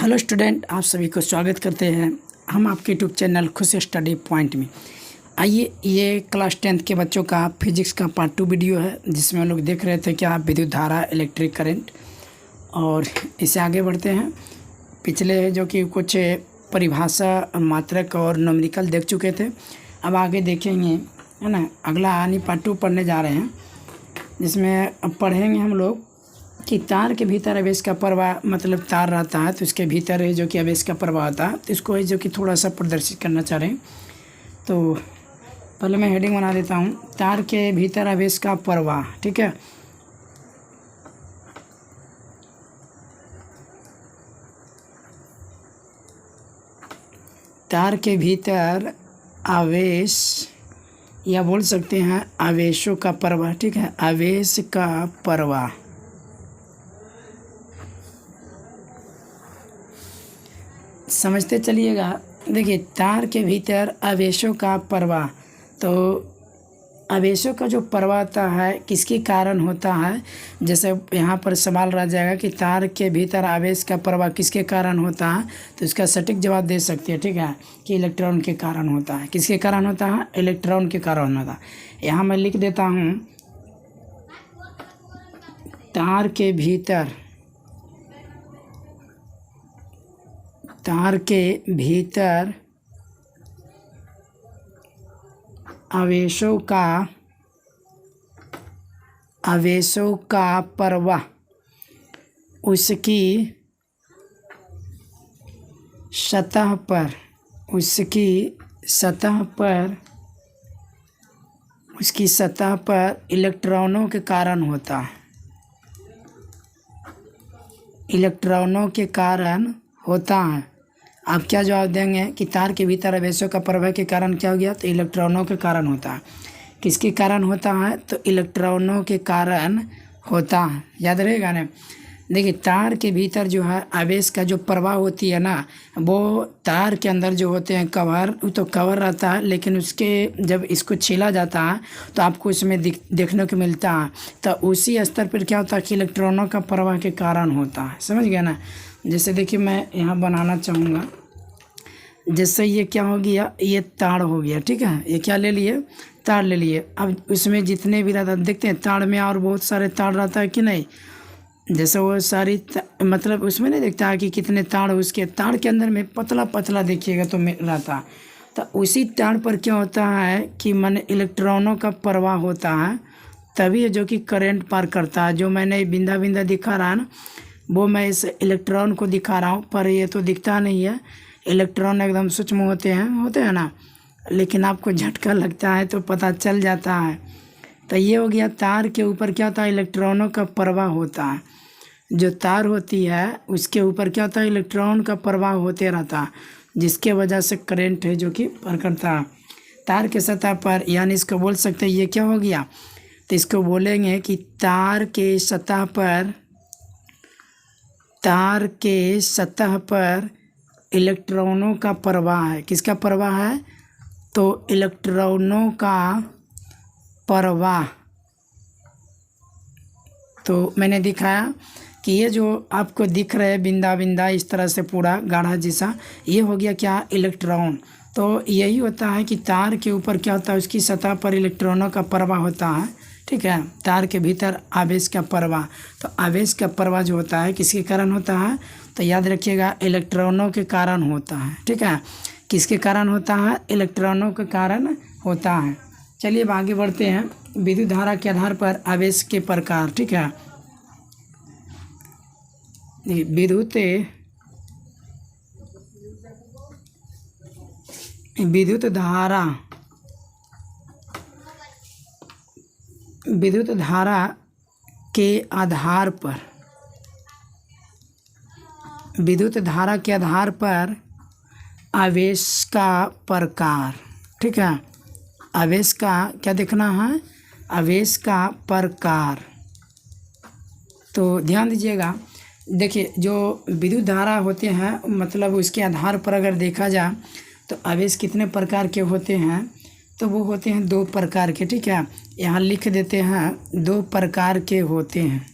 Hello student, आप सभी को स्वागत करते हैं हम आपके यूट्यूब चैनल खुश स्टडी पॉइंट में। आइए, ये क्लास 10th के बच्चों का फिजिक्स का पार्ट 2 वीडियो है, जिसमें हम लोग देख रहे थे क्या विद्युत धारा, इलेक्ट्रिक करंट। और इसे आगे बढ़ते हैं। पिछले जो कि कुछ परिभाषा, मात्रक और न्यूमेरिकल देख चुके थे, अब आगे देखेंगे, है ना। अगला यानी पार्ट 2 पढ़ने जा रहे हैं, जिसमें अब पढ़ेंगे हम लोग कि तार के भीतर आवेश का प्रवाह, मतलब तार रहता है तो इसके भीतर है जो कि आवेश का प्रवाह होता है, तो इसको है जो कि थोड़ा सा प्रदर्शित करना चाह रहे हैं। तो पहले मैं हेडिंग बना देता हूँ, तार के भीतर आवेश का प्रवाह। ठीक है, तार के भीतर आवेश, या बोल सकते हैं आवेशों का प्रवाह। ठीक है, आवेश का प्रवाह। समझते चलिएगा। देखिए, तार के भीतर आवेशों का प्रवाह, तो आवेशों का जो प्रवाह होता है किसके कारण होता है, जैसे यहाँ पर सवाल रह जाएगा कि तार के भीतर आवेश का प्रवाह किसके कारण होता है, तो इसका सटीक जवाब दे सकते हैं। ठीक है, कि इलेक्ट्रॉन के कारण होता है। किसके कारण होता है? इलेक्ट्रॉन के कारण होता है। यहाँ मैं लिख देता हूँ, तार के भीतर आवेशों का प्रवाह उसकी सतह पर इलेक्ट्रॉनों के कारण होता है। इलेक्ट्रॉनों के कारण होता है। आप क्या जवाब देंगे कि तार के भीतर आवेशों का प्रवाह के कारण क्या हो गया, तो इलेक्ट्रॉनों के कारण होता है। किसके कारण होता है? तो इलेक्ट्रॉनों के कारण होता है। याद रहेगा ना। देखिए, तार के भीतर जो है आवेश का जो प्रवाह होती है ना, वो तार के अंदर जो होते हैं कवर, वो तो कवर रहता है, लेकिन उसके जब इसको छीला जाता है तो आपको इसमें देखने को मिलता है, तो उसी स्तर पर क्या होता है कि इलेक्ट्रॉनों का प्रवाह के कारण होता है। समझ गया ना। जैसे देखिए, मैं यहाँ बनाना चाहूँगा, जैसे ये क्या हो गया, ये तार हो गया। ठीक है, ये क्या ले लिए? तार ले लिए। अब उसमें जितने भी रहता, देखते हैं तार में और बहुत सारे तार रहता है कि नहीं। जैसे वो सारी मतलब उसमें नहीं देखता है कि कितने तार, उसके तार के अंदर में पतला पतला देखिएगा तो रहता है। तो उसी तार पर क्या होता है कि इलेक्ट्रॉनों का प्रवाह होता है, तभी जो कि करंट पार करता है। जो मैंने बिंदा बिंदा दिखा रहा है ना, वो मैं इस इलेक्ट्रॉन को दिखा रहा हूँ, पर ये तो दिखता नहीं है। इलेक्ट्रॉन एकदम सूक्ष्म होते हैं ना, लेकिन आपको झटका लगता है तो पता चल जाता है। तो ये हो गया, तार के ऊपर क्या होता है, इलेक्ट्रॉनों का प्रवाह होता है। जो तार होती है उसके ऊपर क्या होता है, इलेक्ट्रॉन का प्रवाह होते रहता है, जिसके वजह से करंट है जो कि पार करता है तार के सतह पर। यानी इसको बोल सकते हैं, ये क्या हो गया, तो इसको बोलेंगे कि तार के सतह पर इलेक्ट्रॉनों का प्रवाह है। किसका प्रवाह है? तो इलेक्ट्रॉनों का प्रवाह। तो मैंने दिखाया कि ये जो आपको दिख रहे बिंदा बिंदा इस तरह से पूरा गाढ़ा जैसा, ये हो गया क्या, इलेक्ट्रॉन। तो यही होता है कि तार के ऊपर क्या होता है, उसकी सतह पर इलेक्ट्रॉनों का प्रवाह होता है। ठीक है, तार के भीतर आवेश का प्रवाह। तो आवेश का प्रवाह जो होता है किसके कारण होता है, तो याद रखिएगा, इलेक्ट्रॉनों के कारण होता है। ठीक है, किसके कारण होता है? इलेक्ट्रॉनों के कारण होता है। चलिए अब आगे बढ़ते हैं। विद्युत धारा के आधार पर आवेश के प्रकार। ठीक है, विद्युत धारा के आधार पर आवेश का प्रकार। ठीक है, आवेश का क्या देखना है, आवेश का प्रकार। तो ध्यान दीजिएगा। देखिए, जो विद्युत धारा होते हैं, मतलब उसके आधार पर अगर देखा जाए तो आवेश कितने प्रकार के होते हैं, तो वो होते हैं 2 प्रकार के। ठीक है, यहाँ लिख देते हैं 2 प्रकार के होते हैं।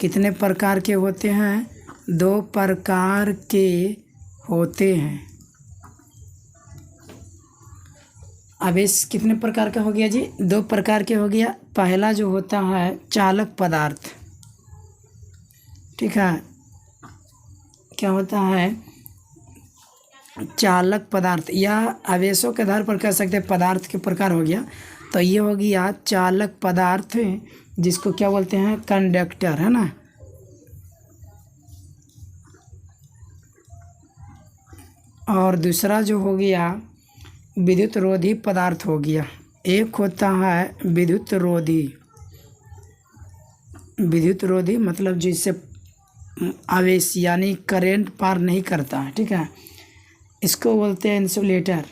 कितने प्रकार के होते हैं? दो प्रकार के होते हैं। आवेश कितने प्रकार का हो गया जी? दो प्रकार के हो गया। पहला जो होता है चालक पदार्थ, ठीक है, क्या होता है? चालक पदार्थ, या आवेशों के आधार पर कह सकते हैं पदार्थ के प्रकार हो गया। तो ये हो गया चालक पदार्थ, जिसको क्या बोलते हैं? कंडक्टर, है ना। और दूसरा जो हो गया विद्युत रोधी पदार्थ हो गया। एक होता है विद्युत रोधी, विद्युत रोधी मतलब जिससे आवेश यानी करंट पार नहीं करता है, ठीक है। इसको बोलते हैं इंसुलेटर,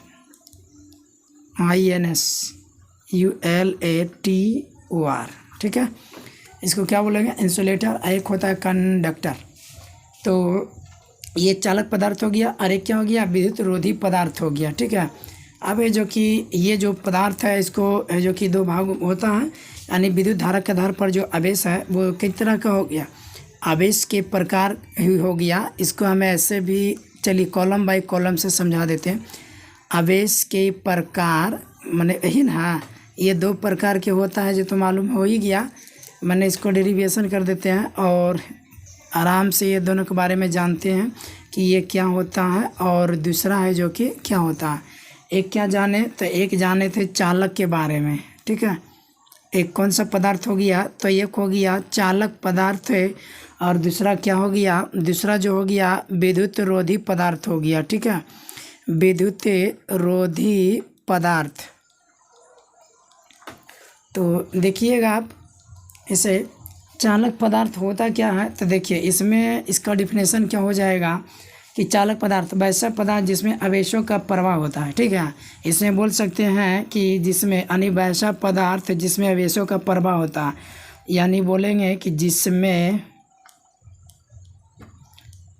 INSULATOR, ठीक है। इसको क्या बोलेंगे? इंसुलेटर। एक होता है कंडक्टर। तो ये चालक पदार्थ हो गया, और एक क्या हो गया? विद्युत रोधी पदार्थ हो गया, ठीक है। अब ये जो पदार्थ है, इसको जो कि दो भाग होता है, यानी विद्युत धारा के आधार पर जो आवेश है वो किस तरह का हो गया? आवेश के प्रकार ही हो गया। इसको हमें ऐसे भी, चलिए कॉलम बाय कॉलम से समझा देते हैं। आवेश के प्रकार माने यही ना, ये दो प्रकार के होता है जो तो मालूम हो ही गया। मैंने इसको डेरिवेशन कर देते हैं और आराम से ये दोनों के बारे में जानते हैं कि ये क्या होता है और दूसरा है जो कि क्या होता है। एक क्या जाने? तो एक जाने थे चालक के बारे में, ठीक है। एक कौन सा पदार्थ हो गया? तो एक हो गया चालक पदार्थ है, और दूसरा क्या हो गया? दूसरा जो हो गया विद्युत रोधी पदार्थ हो गया, ठीक है। विद्युत रोधी पदार्थ। तो देखिएगा आप, इसे चालक पदार्थ होता क्या है? तो देखिए इसमें इसका डिफिनेशन क्या हो जाएगा कि चालक पदार्थ वैसा पदार्थ जिसमें आवेशों का प्रवाह होता है, ठीक है। इसमें बोल सकते हैं कि जिसमें यानी वैसा पदार्थ जिसमें आवेशों का प्रवाह होता है, यानी बोलेंगे कि जिसमें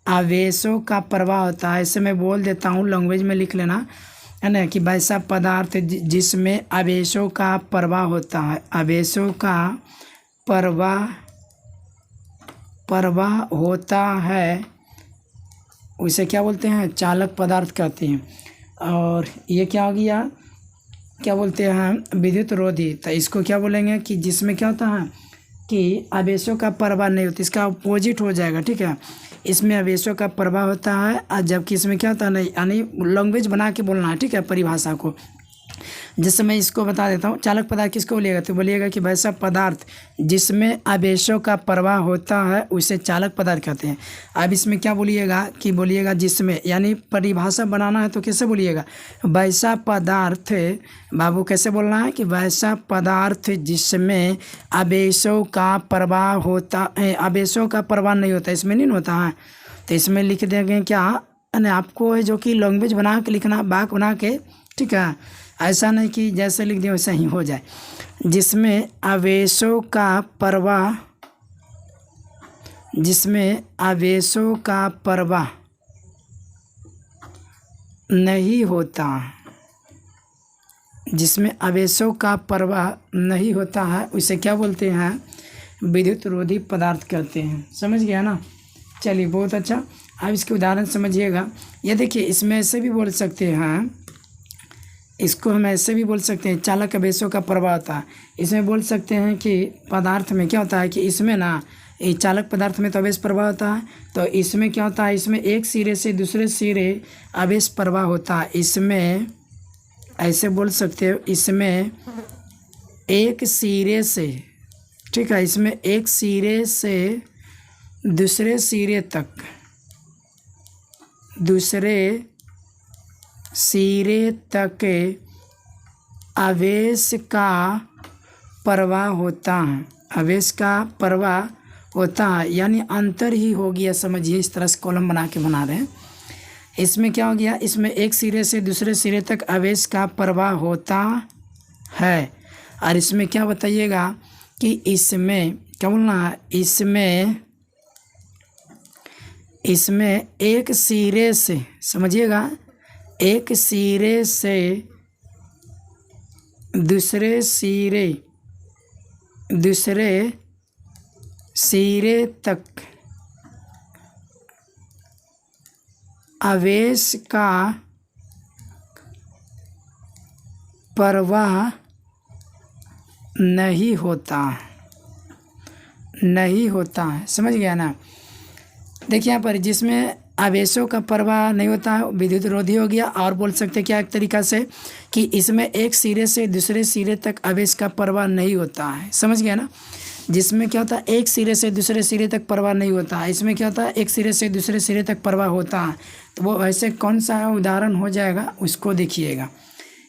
आवेशों का प्रवाह होता है। इसे मैं बोल देता हूँ, लैंग्वेज में लिख लेना, है ना, कि वैसा पदार्थ जिसमें आवेशों का प्रवाह होता है। आवेशों का प्रवाह होता है, उसे क्या बोलते हैं? चालक पदार्थ कहते हैं। और ये क्या हो गया? क्या बोलते हैं? विद्युत रोधी। तो इसको क्या बोलेंगे कि जिसमें क्या होता है कि आवेशों का प्रवाह नहीं होता, इसका अपोजिट हो जाएगा, ठीक है। इसमें आवेशों का प्रवाह होता है, और जबकि इसमें क्या होता है नहीं, यानी लैंग्वेज बना के बोलना है, ठीक है, परिभाषा को। जैसे मैं इसको बता देता हूँ, चालक पदार्थ किसको बोलिएगा? तो बोलिएगा कि वैसा पदार्थ जिसमें आवेशों का प्रवाह होता है उसे चालक पदार्थ कहते हैं। अब इसमें क्या बोलिएगा कि बोलिएगा जिसमें, यानी परिभाषा बनाना है तो कैसे बोलिएगा? वैसा पदार्थ, बाबू कैसे बोलना है कि वैसा पदार्थ जिसमें आवेशों का प्रवाह होता है, आवेशों का प्रवाह नहीं होता, इसमें नहीं होता है। तो इसमें लिख देंगे क्या, यानी आपको है जो कि लैंग्वेज बना के लिखना, वाक्य बना के, ठीक है। ऐसा नहीं कि जैसे लिख दिया वैसा ही हो जाए। जिसमें आवेशों का प्रवाह, जिसमें आवेशों का प्रवाह नहीं होता, जिसमें आवेशों का प्रवाह नहीं होता है उसे क्या बोलते हैं? विद्युत रोधी पदार्थ कहते हैं। समझ गया ना? चलिए बहुत अच्छा। अब इसके उदाहरण समझिएगा। ये देखिए, इसमें ऐसे भी बोल सकते हैं, इसको हम ऐसे भी बोल सकते हैं चालक आवेशों का प्रवाह होता है। इसमें बोल सकते हैं कि पदार्थ में क्या होता है कि इसमें ना, ये चालक पदार्थ में तो आवेश प्रवाह होता है, तो इसमें क्या होता है, इसमें एक सिरे से दूसरे सिरे आवेश प्रवाह होता है। इसमें ऐसे बोल सकते हो, इसमें एक सिरे से, ठीक है, इसमें एक सिरे से दूसरे सिरे तक, दूसरे सिरे तक आवेश का प्रवाह होता है, आवेश का प्रवाह होता है, यानी अंतर ही हो गया। समझिए, इस तरह से कॉलम बना के बना रहे हैं। इसमें क्या हो गया, इसमें एक सिरे से दूसरे सिरे तक आवेश का प्रवाह होता है। और इसमें क्या बताइएगा कि इसमें क्या बोलना है, इसमें एक सिरे से, समझिएगा, एक सिरे से दूसरे सिरे तक आवेश का प्रवाह नहीं होता है। समझ गया ना। देखिए यहाँ पर जिसमें आवेशों का प्रवाह नहीं होता है विद्युत रोधी हो गया। और बोल सकते क्या एक तरीका से कि इसमें एक सिरे से दूसरे सिरे तक आवेश का प्रवाह नहीं होता है। समझ गया ना। जिसमें क्या होता है एक सिरे से दूसरे सिरे तक प्रवाह नहीं होता है, इसमें क्या होता है एक सिरे से दूसरे सिरे तक प्रवाह होता है। तो वो वैसे कौन सा उदाहरण हो जाएगा उसको देखिएगा।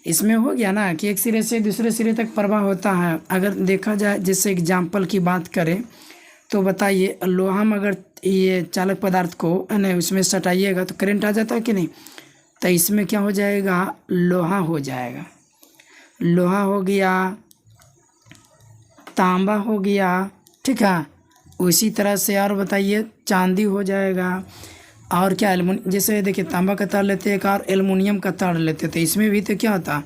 इसमें हो गया ना कि एक सिरे से दूसरे सिरे तक प्रवाह होता है। अगर देखा जाए जैसे एग्जाम्पल की बात करें तो बताइए, लोहा में अगर ये चालक पदार्थ को नहीं उसमें सटाइएगा तो करंट आ जाता है कि नहीं। तो इसमें क्या हो जाएगा, लोहा हो जाएगा। लोहा हो गया, तांबा हो गया, ठीक है। उसी तरह से और बताइए चांदी हो जाएगा। और क्या जैसे देखिए तांबा का तार लेते एक और एल्युमिनियम का तार लेते थे, इसमें भी तो क्या होता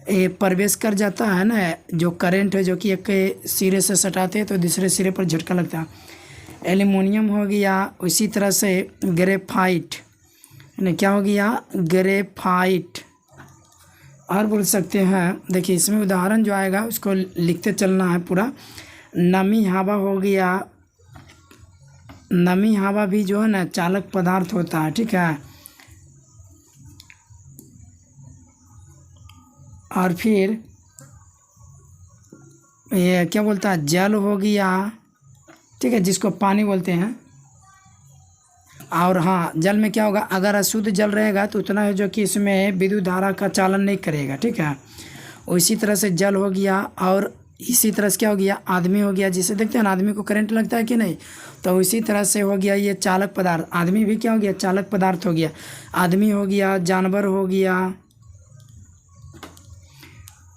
ये प्रवेश कर जाता है ना जो करंट है, जो कि एक सिरे से सटाते हैं तो दूसरे सिरे पर झटका लगता है। एल्युमिनियम हो गया। उसी तरह से ग्रेफाइट क्या हो गया, ग्रेफाइट। और बोल सकते हैं देखिए इसमें उदाहरण जो आएगा उसको लिखते चलना है पूरा। नमी हवा हो गया। नमी हवा भी जो है ना चालक पदार्थ होता है, ठीक है। और फिर ये क्या बोलता है, जल हो गया, ठीक है, जिसको पानी बोलते हैं। और हाँ, जल में क्या होगा, अगर अशुद्ध जल रहेगा तो उतना है जो कि इसमें विद्युत धारा का चालन नहीं करेगा, ठीक है। उसी तरह से जल हो गया। और इसी तरह से क्या हो गया, आदमी हो गया। जिसे देखते हैं ना आदमी को करंट लगता है कि नहीं, तो उसी तरह से हो गया ये चालक पदार्थ। आदमी भी क्या हो गया, चालक पदार्थ हो गया। आदमी हो गया, जानवर हो गया,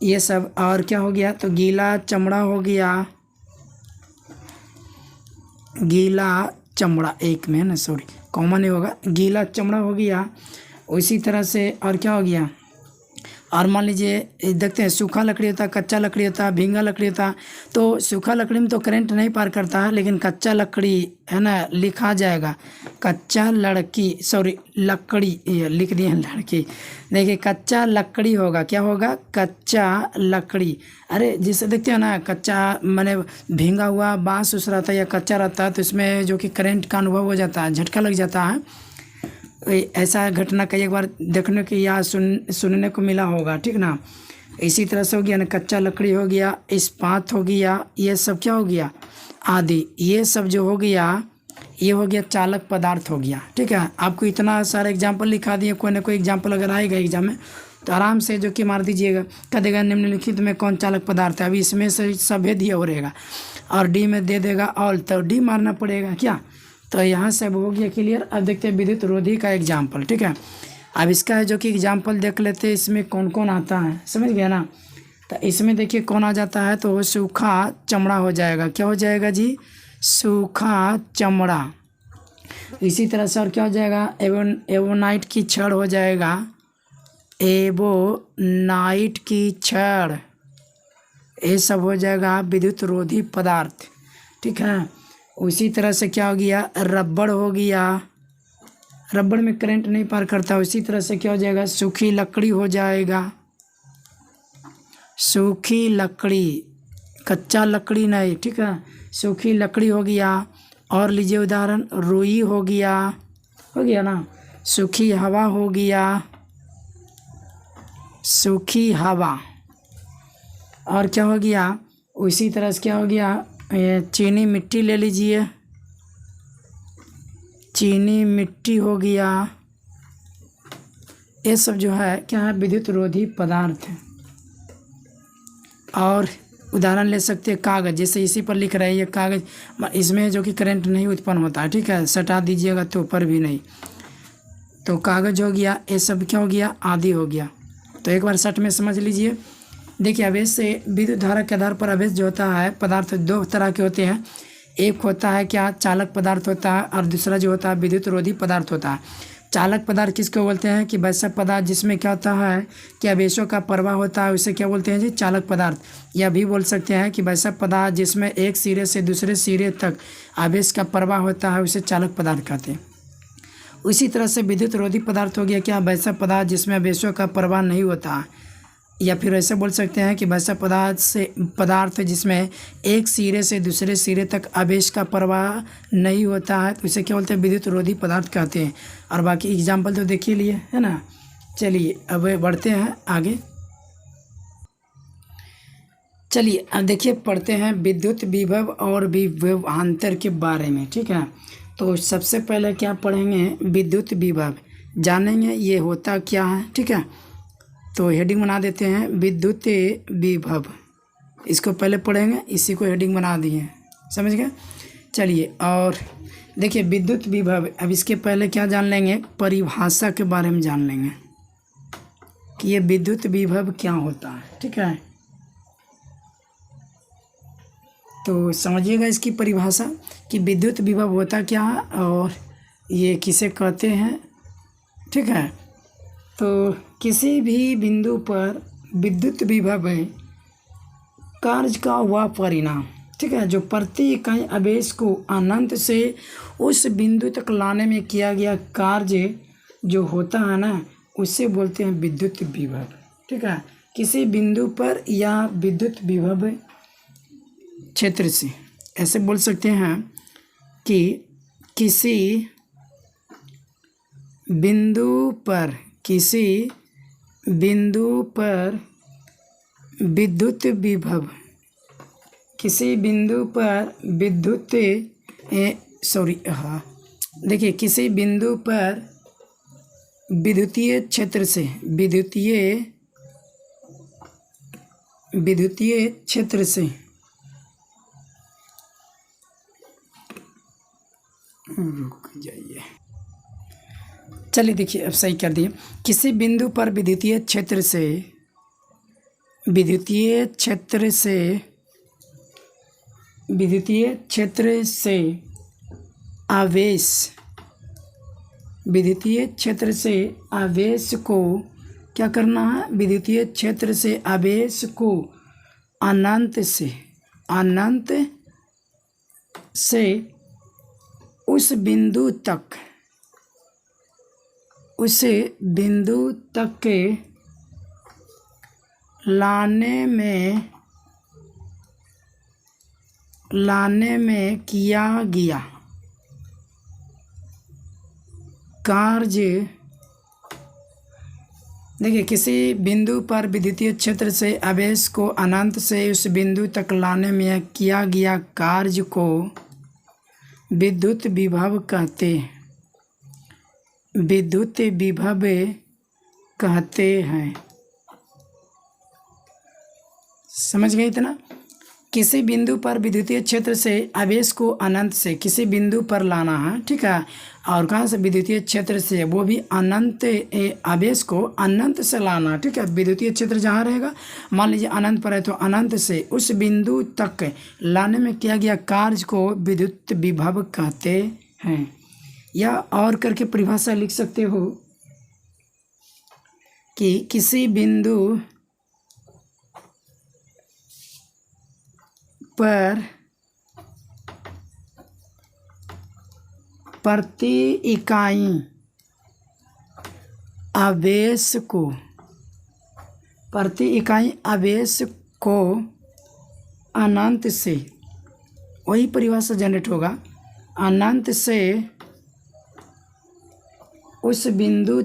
ये सब। और क्या हो गया, तो गीला चमड़ा हो गया। गीला चमड़ा एक में ना, सॉरी कॉमन नहीं होगा, गीला चमड़ा हो गया। उसी तरह से और क्या हो गया, और मान लीजिए देखते हैं सूखा लकड़ी होता है, कच्चा लकड़ी होता है, भींगा लकड़ी होता है। तो सूखा लकड़ी में तो करंट नहीं पार करता है, लेकिन कच्चा लकड़ी है ना लिखा जाएगा, कच्चा लकड़ी, ये लिख दिए लड़की। देखिए कच्चा लकड़ी होगा, क्या होगा, कच्चा लकड़ी। अरे जिसे देखते हैं ना कच्चा माने भींगा हुआ बाँस उस रहता है या कच्चा रहता है, तो इसमें जो कि करंट का अनुभव हो जाता है, झटका लग जाता है। ऐसा घटना कई एक बार देखने को या सुनने को मिला होगा, ठीक ना। इसी तरह से हो गया ना, कच्चा लकड़ी हो गया, इस्पात हो गया, ये सब क्या हो गया, आदि। ये सब जो हो गया ये हो गया चालक पदार्थ हो गया, ठीक है। आपको इतना सारा एग्जाम्पल लिखा दिए, कोई ना कोई एग्जाम्पल अगर आएगा एग्जाम में तो आराम से जो कि मार दीजिएगा, कह देगा निम्नलिखित में कौन चालक पदार्थ है। अभी इसमें से सभी दिया हो रहेगा और डी में दे देगा ऑल, तो डी मारना पड़ेगा क्या। तो यहाँ से अब हो गया क्लियर। अब देखते हैं विद्युत रोधी का एग्जाम्पल, ठीक है। अब इसका है जो कि एग्जाम्पल देख लेते हैं, इसमें कौन कौन आता है, समझ गया ना। तो इसमें देखिए कौन आ जाता है, तो वो सूखा चमड़ा हो जाएगा। क्या हो जाएगा जी, सूखा चमड़ा। इसी तरह से और क्या हो जाएगा, एवोनाइट की छड़ हो जाएगा, एवोनाइट की छड़। ये सब हो जाएगा विद्युत रोधी पदार्थ, ठीक है। उसी तरह से क्या हो गया, रबड़ हो गया। रबड़ में करंट नहीं पार करता। उसी तरह से क्या हो जाएगा, सूखी लकड़ी हो जाएगा। सूखी लकड़ी, कच्चा लकड़ी नहीं, ठीक है, सूखी लकड़ी हो गया। और लीजिए उदाहरण, रुई हो गया ना। सूखी हवा हो गया, सूखी हवा। और क्या हो गया, उसी तरह से क्या हो गया, ये चीनी मिट्टी ले लीजिए, चीनी मिट्टी हो गया। ये सब जो है क्या है, विद्युत रोधी पदार्थ है। और उदाहरण ले सकते हैं कागज़, जैसे इसी पर लिख रहे हैं ये कागज़, इसमें जो कि करंट नहीं उत्पन्न होता है, ठीक है, सटा दीजिएगा तो ऊपर भी नहीं। तो कागज़ हो गया, ये सब क्या हो गया, आदि हो गया। तो एक बार सट में समझ लीजिए। देखिए आवेश से विद्युत धारा के आधार पर आवेश जो होता है पदार्थ दो तरह के होते हैं। एक होता है क्या, चालक पदार्थ होता है, और दूसरा जो होता है विद्युत रोधी पदार्थ होता है। चालक पदार्थ किसको बोलते हैं कि वैसा पदार्थ जिसमें क्या होता है कि आवेशों का प्रवाह होता है, उसे क्या बोलते हैं जी, चालक पदार्थ। या भी बोल सकते हैं कि वैसा पदार्थ जिसमें एक सिरे से दूसरे सिरे तक आवेश का प्रवाह होता है, उसे चालक पदार्थ कहते हैं। उसी तरह से विद्युत रोधी पदार्थ हो गया क्या, वैसा पदार्थ जिसमें आवेशों का प्रवाह नहीं होता, या फिर ऐसे बोल सकते हैं कि वैसा पदार्थ जिसमें एक सिरे से दूसरे सिरे तक आवेश का प्रवाह नहीं होता है, तो इसे क्या बोलते हैं, विद्युत रोधी पदार्थ कहते हैं। और बाकी एग्जाम्पल तो देख ही लिए है ना। चलिए अब बढ़ते हैं आगे। चलिए अब देखिए पढ़ते हैं विद्युत विभव और विभवांतर के बारे में, ठीक है। तो सबसे पहले क्या पढ़ेंगे, विद्युत विभव जानेंगे ये होता क्या है, ठीक है। तो हेडिंग बना देते हैं विद्युत विभव, इसको पहले पढ़ेंगे, इसी को हेडिंग बना दिए, समझ गए। चलिए और देखिए विद्युत विभव, अब इसके पहले क्या जान लेंगे, परिभाषा के बारे में जान लेंगे कि ये विद्युत विभव क्या होता है, ठीक है। तो समझिएगा इसकी परिभाषा कि विद्युत विभव होता क्या है और ये किसे कहते हैं, ठीक है। तो किसी भी बिंदु पर विद्युत विभव कार्य का हुआ परिणाम, ठीक है, जो प्रति इकाई आवेश को अनंत से उस बिंदु तक लाने में किया गया कार्य जो होता है ना, उसे बोलते हैं विद्युत विभव, ठीक है। किसी बिंदु पर या विद्युत विभव क्षेत्र से, ऐसे बोल सकते हैं कि किसी बिंदु पर विद्युत विभव, किसी बिंदु पर देखिए किसी बिंदु पर विद्युतीय क्षेत्र से रुक जाइए, चलिए देखिए अब सही कर दिए। किसी बिंदु पर विद्युतीय क्षेत्र से आवेश को क्या करना है, विद्युतीय क्षेत्र से आवेश को अनंत से उस बिंदु तक के लाने में किया गया कार्य, देखिए किसी बिंदु पर विद्युतीय क्षेत्र से आवेश को अनंत से उस बिंदु तक लाने में किया गया कार्य को विद्युत विभव कहते हैं। समझ गए इतना। किसी बिंदु पर विद्युतीय क्षेत्र से आवेश को अनंत से किसी बिंदु पर लाना है, ठीक है। और कहाँ से, विद्युतीय क्षेत्र से, वो भी अनंत आवेश को अनंत से लाना, ठीक है। विद्युतीय क्षेत्र जहाँ रहेगा, मान लीजिए अनंत पर है, तो अनंत से उस बिंदु तक लाने में किया गया कार्य को विद्युत विभव कहते हैं। या और करके परिभाषा लिख सकते हो कि किसी बिंदु पर प्रति इकाई आवेश को अनंत से, वही परिभाषा जनरेट होगा, अनंत से उस बिंदु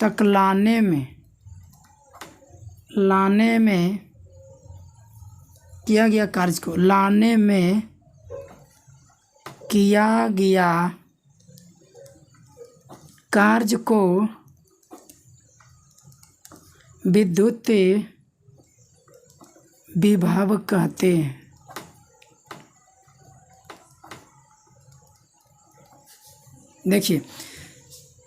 तक लाने में किया गया कार्य को, लाने में किया गया कार्य को विद्युत विभव कहते हैं। देखिए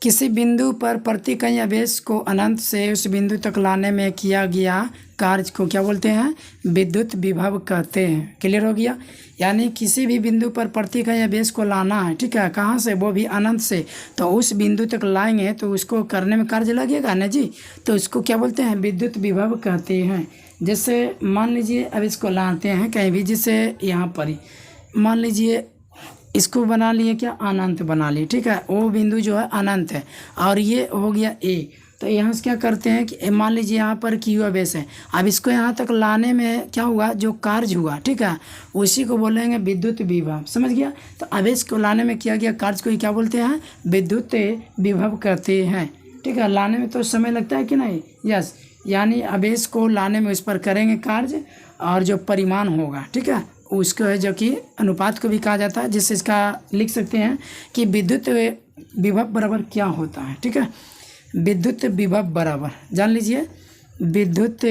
किसी बिंदु पर प्रति इकाई आवेश को अनंत से उस बिंदु तक लाने में किया गया कार्य को क्या बोलते हैं, विद्युत विभव कहते हैं। क्लियर हो गया। यानी किसी भी बिंदु पर प्रति इकाई आवेश को लाना है, ठीक है, कहाँ से, वो भी अनंत से, तो उस बिंदु तक लाएंगे तो उसको करने में कार्य लगेगा ना जी, तो इसको क्या बोलते हैं, विद्युत विभव कहते हैं। जैसे मान लीजिए अब इसको लाते हैं कहीं भी, जैसे यहाँ पर ही मान लीजिए इसको बना लिए क्या, अनंत बना लिए, ठीक है। वो बिंदु जो है अनंत है और ये हो गया ए। तो यहाँ से क्या करते हैं कि मान लीजिए यहाँ पर क्यू आवेश है, अब इसको यहाँ तक लाने में क्या हुआ, जो कार्य हुआ, ठीक है, उसी को बोलेंगे विद्युत विभव, समझ गया। तो आवेश को लाने में किया गया कार्य को ही क्या बोलते हैं, विद्युत विभव कहते हैं, ठीक है। लाने में तो समय लगता है कि नहीं, यस, यानी आवेश को लाने में उस पर करेंगे कार्य और जो परिमाण होगा, ठीक है, उसको है जो कि अनुपात को भी कहा जाता है, जिससे इसका लिख सकते हैं कि विद्युत विभव बराबर क्या होता है, ठीक है। विद्युत विभव बराबर जान लीजिए, विद्युत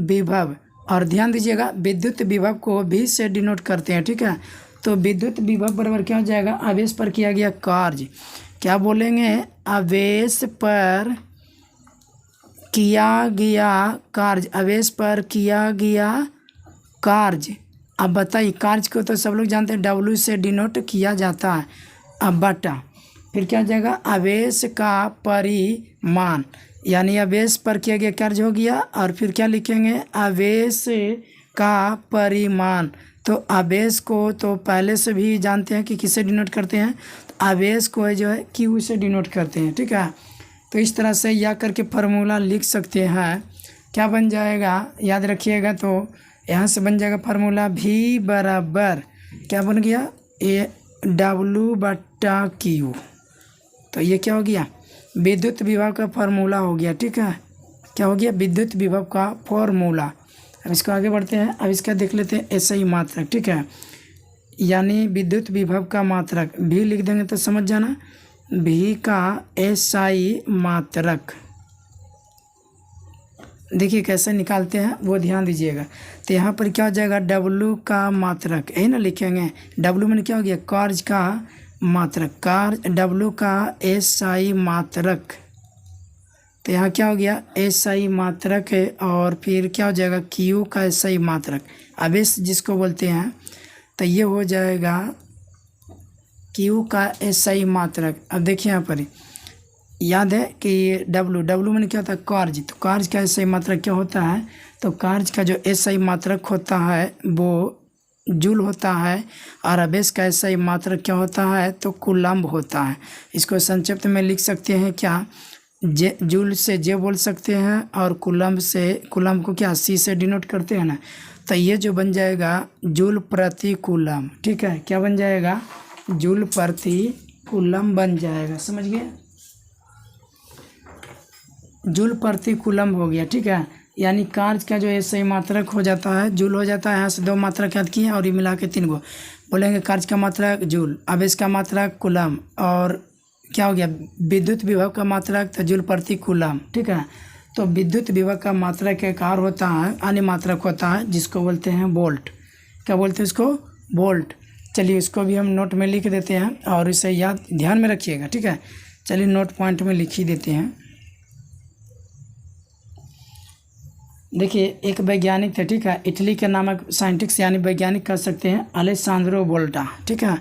विभव, और ध्यान दीजिएगा विद्युत विभव को भी से डिनोट करते हैं, ठीक है। तो विद्युत विभव बराबर क्या हो जाएगा, आवेश पर किया गया कार्य, क्या बोलेंगे, आवेश पर किया गया कार्य, आवेश पर किया गया कार्य। अब बताइए, कार्य को तो सब लोग जानते हैं W से डिनोट किया जाता है, अब बटा फिर क्या हो जाएगा, आवेश का परिमाण, यानी आवेश पर किया गया कार्य हो गया, और फिर क्या लिखेंगे, आवेश का परिमाण। तो आवेश को तो पहले से भी जानते हैं कि किससे डिनोट करते हैं, तो आवेश को जो है Q से डिनोट करते हैं, ठीक है। तो इस तरह से या करके फार्मूला लिख सकते हैं, क्या बन जाएगा, याद रखिएगा। तो यहाँ से बन जाएगा फार्मूला V बराबर क्या बन गया, W/Q। तो ये क्या हो गया, विद्युत विभव का फार्मूला हो गया, ठीक है। क्या हो गया, विद्युत विभव का फार्मूला। अब इसको आगे बढ़ते हैं, अब इसका देख लेते हैं SI मात्रक, ठीक है, यानी विद्युत विभव का मात्रक भी लिख देंगे तो समझ जाना, V का SI मात्रक। देखिए कैसे निकालते हैं वो ध्यान दीजिएगा। तो यहाँ पर क्या हो जाएगा, W का मात्रक, यही ना लिखेंगे, W में क्या हो गया, कार्य का मात्रक, कार्य W का SI मात्रक। तो यहाँ क्या हो गया, SI मात्रक है, और फिर क्या हो जाएगा, Q का SI मात्रक, आवेश जिसको बोलते हैं। तो ये हो जाएगा Q का SI मात्रक। अब देखिए यहाँ पर याद है कि W में क्या होता है, कार्य, तो कार्य का SI मात्रक क्या होता है, तो कार्य का जो SI मात्रक होता है वो जूल होता है, और आवेश का SI मात्रक क्या होता है, तो कूलम्ब होता है। इसको संक्षिप्त में लिख सकते हैं क्या, जूल से जे बोल सकते हैं, और कूलम्ब से, कूलम्ब को क्या C से डिनोट करते हैं ना। तो ये जो बन जाएगा जूल प्रति कूलम्ब, ठीक है, क्या बन जाएगा, जूल प्रति कूलम्ब बन जाएगा, समझ गए, जूल प्रति कूलम्ब हो गया, ठीक है। यानी कार्य का जो SI मात्रक हो जाता है जूल हो जाता है, यहाँ से 2 मात्रक याद किए और ये मिला के 3 गो बोलेंगे, कार्य का मात्रक जूल, आवेश का मात्रक कूलम्ब, और क्या हो गया, विद्युत विभव का मात्रक तो जूल प्रति कूलम्ब, ठीक है। तो विद्युत विभव का मात्रक का कार्य होता है, अन्य मात्रक होता है जिसको बोलते हैं वोल्ट, क्या बोलते हैं उसको, वोल्ट। चलिए इसको भी हम नोट में लिख देते हैं और इसे याद ध्यान में रखिएगा, ठीक है। चलिए नोट पॉइंट में लिख ही देते हैं। देखिए एक वैज्ञानिक थे, ठीक है, इटली के नामक साइंटिस्ट यानी वैज्ञानिक कह सकते हैं, अलेसांद्रो वोल्टा, ठीक है,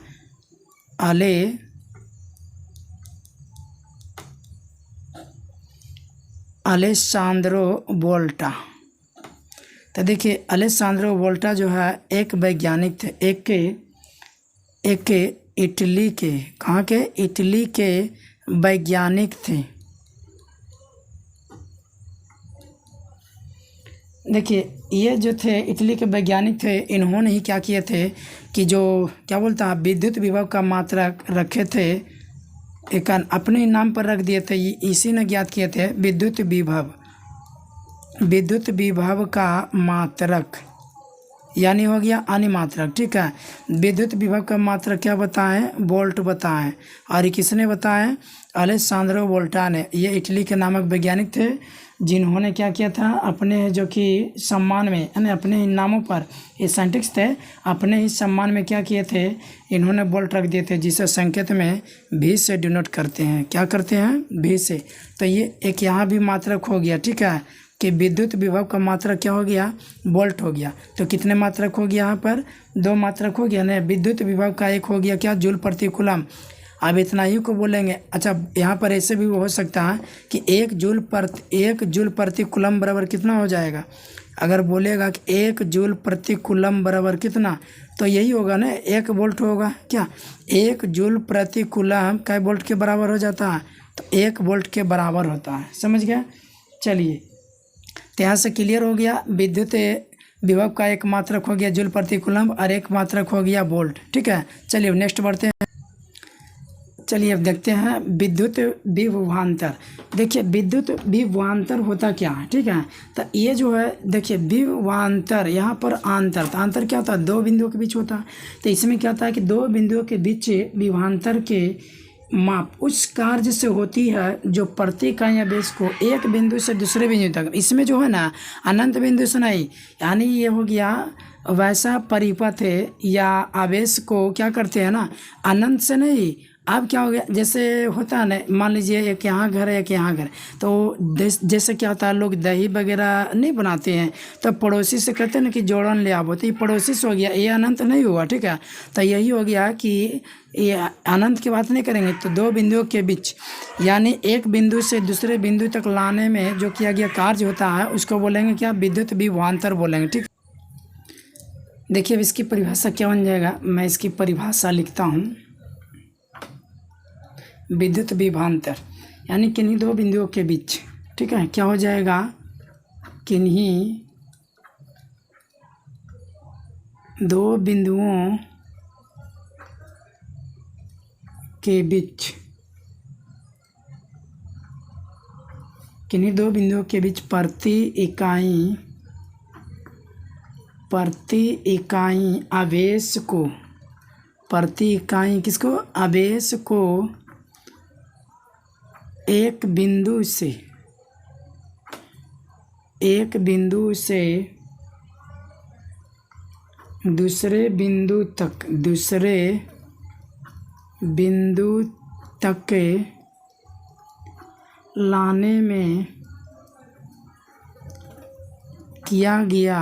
अलेसांद्रो वोल्टा। तो देखिए अलेसांद्रो वोल्टा जो है एक वैज्ञानिक थे, एक इटली के, कहाँ के, इटली के वैज्ञानिक थे। देखिए ये जो थे इटली के वैज्ञानिक थे, इन्होंने ही क्या किए थे कि जो क्या बोलता है विद्युत विभव का मात्रक रखे थे, एक अपने ही नाम पर रख दिए थे, इसी ने ज्ञात किए थे विद्युत विभव का मात्रक, यानी हो गया अन्य मात्रक, ठीक है। विद्युत विभव का मात्रक क्या बताएं, वोल्ट बताएं, और ये किसने बताएं, अलेसांद्रो वोल्टा ने। ये इटली के नामक वैज्ञानिक थे जिन्होंने क्या किया था, अपने जो कि सम्मान में, यानी अपने ही नामों पर, ये साइंटिस्ट थे, अपने ही सम्मान में क्या किए थे, इन्होंने वोल्ट रख दिए थे, जिसे संकेत में V से डिनोट करते हैं, क्या करते हैं, V से। तो ये एक यहाँ भी मात्रक हो गया, ठीक है, कि विद्युत विभव का मात्रक क्या हो गया, वोल्ट हो गया। तो कितने मात्रक हो गया यहाँ पर, 2 मात्रक हो गया ना। विद्युत विभव का एक हो गया क्या, जूल प्रति कूलम्ब। अब इतना ही को बोलेंगे। अच्छा यहाँ पर ऐसे भी हो सकता है कि 1 जूल प्रति कूलम्ब बराबर कितना हो जाएगा, अगर बोलेगा कि 1 जूल प्रति कूलम बराबर कितना, तो यही होगा ना, 1 वोल्ट होगा क्या। 1 जूल प्रति कूलम कै वोल्ट के बराबर हो जाता है, तो 1 वोल्ट के बराबर होता है। समझ गया। चलिए, तो यहाँ से क्लियर हो गया, विद्युत विभव का एक मात्रक हो गया जूल प्रति कूलम और एक मात्रक हो गया वोल्ट। ठीक है, चलिए अब नेक्स्ट बढ़ते हैं। चलिए अब देखते हैं विद्युत विभवांतर। देखिए विद्युत विभवांतर होता क्या है। ठीक है, तो ये जो है देखिए विभवांतर, यहाँ पर अंतर, तो अंतर क्या होता है, 2 बिंदुओं के बीच होता है। तो इसमें क्या होता है कि 2 बिंदुओं के बीच विभवांतर के माप उस कार्य से होती है जो प्रति इकाई आवेश को एक बिंदु से दूसरे बिंदु तक, इसमें जो है ना अनंत बिंदु से नहीं, यानी ये हो गया वैसा परिपथ है या आवेश को क्या करते हैं ना, अनंत से नहीं। अब क्या हो गया, जैसे होता है ना, मान लीजिए एक यहाँ घर है एक यहाँ घर, तो जैसे क्या होता है, लोग दही वगैरह नहीं बनाते हैं, तो पड़ोसी से कहते हैं ना कि जोड़न ले आओ, तो ये पड़ोसी से हो गया, ये अनंत नहीं हुआ। ठीक है, तो यही हो गया कि ये अनंत की बात नहीं करेंगे, तो 2 बिंदुओं के बीच, यानी एक बिंदु से दूसरे बिंदु तक लाने में जो किया गया कार्य होता है उसको बोलेंगे क्या, विद्युत विभवांतर बोलेंगे। ठीक, देखिए अब इसकी परिभाषा क्या बन जाएगा, मैं इसकी परिभाषा लिखता हूँ। विद्युत विभवांतर यानी किन्हीं 2 बिंदुओं के बीच, ठीक है, क्या हो जाएगा, किन्हीं 2 बिंदुओं के बीच, किन्हीं 2 बिंदुओं के बीच प्रति इकाई आवेश को, प्रति इकाई किसको, आवेश को एक बिंदु से दूसरे बिंदु तक लाने में किया गया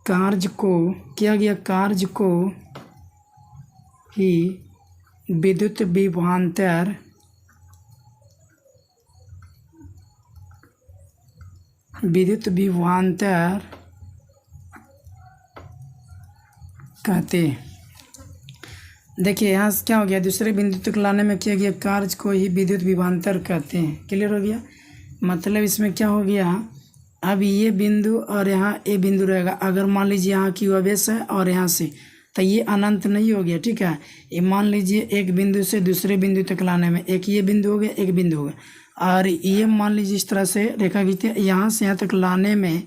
कार्य को ही विद्युत विभवांतर कहते हैं। देखिए यहाँ से क्या हो गया, दूसरे बिंदु तक लाने में किया गया कार्य को ही विद्युत विभवांतर कहते हैं। क्लियर हो गया, मतलब इसमें क्या हो गया, अब ये बिंदु और यहाँ ये बिंदु रहेगा, अगर मान लीजिए यहाँ की आवेश है और यहाँ से, तो ये अनंत नहीं हो गया। ठीक है, ये मान लीजिए एक बिंदु से दूसरे बिंदु तक लाने में, एक ये बिंदु हो गया एक बिंदु हो गया, और ये मान लीजिए इस तरह से रेखा खींचते, यहाँ से यहाँ तक लाने में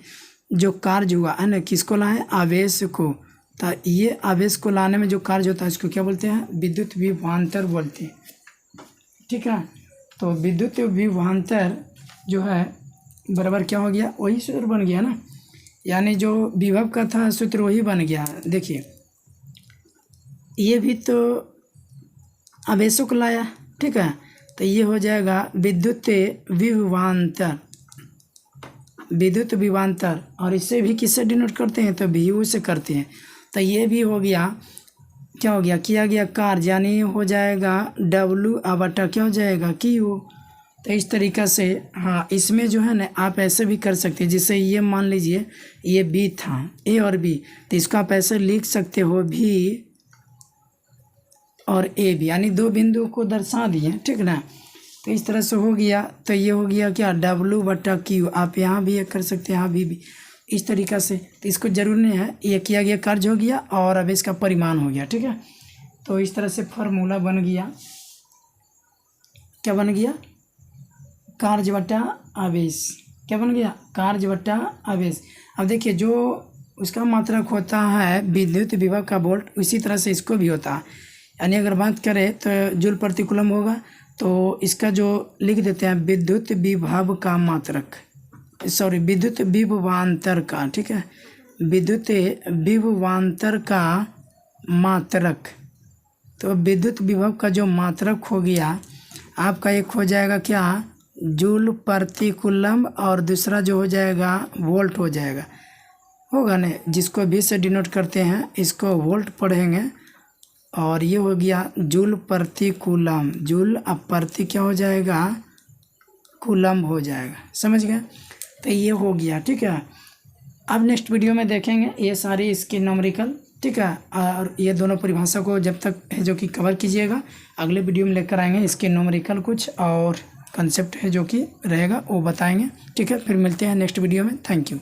जो कार्य हुआ है ना, किसको लाए, आवेश को, तो ये आवेश को लाने में जो कार्य होता है इसको क्या बोलते हैं, विद्युत विभवांतर बोलते हैं। ठीक है, तो विद्युत विभवांतर जो है बराबर क्या हो गया, वही सूत्र बन गया ना, यानी जो विभव का था सूत्र वही बन गया। देखिए ये भी तो आवेशों को लाया। ठीक है, तो ये हो जाएगा विद्युत विभवांतर, और इसे भी किससे डिनोट करते हैं, तो VU से करते हैं। तो ये भी हो गया, क्या हो गया, किया गया कार्य, यानी हो जाएगा W/, क्या हो जाएगा, Q। तो इस तरीक़ा से हाँ, इसमें जो है ना आप ऐसे भी कर सकते हैं, जैसे ये मान लीजिए ये B था, A और B, तो इसको आप ऐसे लिख सकते हो V और A भी, यानी 2 बिंदुओं को दर्शा दिए। ठीक ना, तो इस तरह से हो गया, तो ये हो गया क्या, W/Q। आप यहाँ भी कर सकते हैं, यहाँ भी इस तरीक़ा से। तो इसको जरूर नहीं है, ये किया गया कार्य हो गया और अब इसका परिमाण हो गया। ठीक है, तो इस तरह से फार्मूला बन गया, क्या बन गया, कार्य बटा आवेश। क्या बन गया, कार्य बटा आवेश। अब देखिए जो उसका मात्रक होता है विद्युत विभव का वोल्ट, उसी तरह से इसको भी होता है, यानी अगर बात करें तो जूल प्रति कूलम होगा, तो इसका जो लिख देते हैं विद्युत विभव का मात्रक, सॉरी विद्युत विभवांतर का। ठीक है, विद्युत विभवांतर का मात्रक, तो विद्युत विभव का जो मात्रक हो गया आपका, एक हो जाएगा क्या, जूल प्रति कूलम, और दूसरा जो हो जाएगा वोल्ट हो जाएगा, होगा ना, जिसको V से डिनोट करते हैं इसको वोल्ट पढ़ेंगे, और ये हो गया जूल प्रति कूलम। जूल अब प्रति क्या हो जाएगा, कूलम्ब हो जाएगा। समझ गए? तो ये हो गया, ठीक है। अब नेक्स्ट वीडियो में देखेंगे ये सारी इसकी न्यूमेरिकल, ठीक है, और ये दोनों परिभाषा को जब तक है जो कि कवर कीजिएगा। अगले वीडियो में लेकर आएंगे इसके न्यूमेरिकल कुछ और कंसेप्ट है जो कि रहेगा वो बताएंगे, ठीक है। फिर मिलते हैं नेक्स्ट वीडियो में। Thank you.